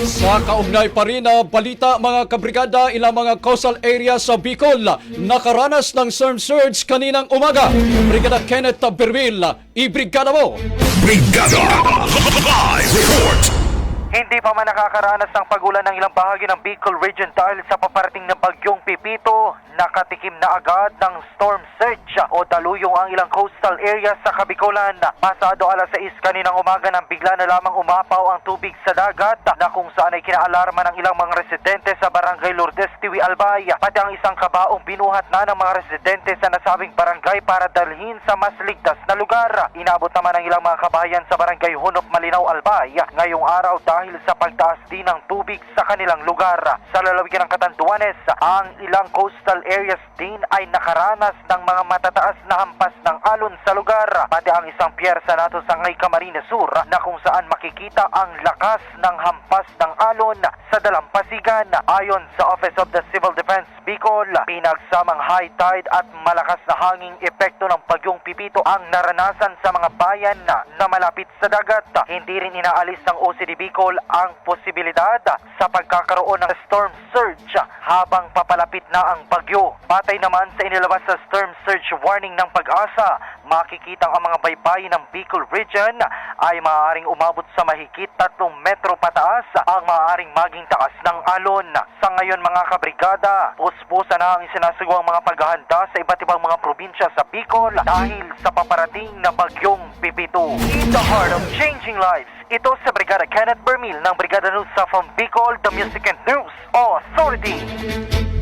Sa kaugnay pa rin na balita mga kabrigada, ilang mga coastal area sa Bicol nakaranas ng storm surge kaninang umaga. Brigada Kenneth Berville, ibrigada mo! Brigada Live Report. Hindi pa man nakakaranas ng pagulan ng ilang bahagi ng Bicol Region dahil sa paparating na bagyong Pipito, nakatikim na agad ng storm surge o daluyong ang ilang coastal areas sa Kabikolan. Pasado alas 6 kaninang umaga nang bigla na lamang umapaw ang tubig sa dagat na kung saan ay kinaalarma ng ilang mga residente sa barangay Lourdes, Tiwi, Albay. Pati ang isang kabaong binuhat na ng mga residente sa nasabing barangay para dalhin sa mas ligtas na lugar. Inabot naman ng ilang mga kabayan sa barangay Hunop, Malinaw, Albay ngayong araw dahil sa pagtaas din ng tubig sa kanilang lugar. Sa lalawigan ng Catanduanes, ang ilang coastal areas din ay nakaranas ng mga matataas na hampas ng alon sa lugar. Pati ang isang piyersa nato sa Ngay Camarines Sur na kung saan makikita ang lakas ng hampas ng alon sa dalampasigan. Ayon sa Office of the Civil Defense Bicol, pinagsamang high tide at malakas na hanging epekto ng bagyong Pipito ang naranasan sa mga bayan na malapit sa dagat. Hindi rin inaalis ng OCD Bicol ang posibilidad sa pagkakaroon ng storm surge habang papalapit na ang bagyo. Batay naman sa inilabas sa storm surge warning ng Pag-asa, makikitang ang mga baybayin ng Bicol Region ay maaaring umabot sa mahigit 3 metro pataas ang maaaring maging taas ng alon. Sa ngayon mga kabrigada, puspusa na ang isinasagawang mga paghahanda sa iba't ibang mga probinsya sa Bicol dahil sa paparating na bagyong Pipito. In the heart of changing lives, ito sa Brigada Kenneth Bermil ng Brigada News sa from Bicol, the Music and News Authority.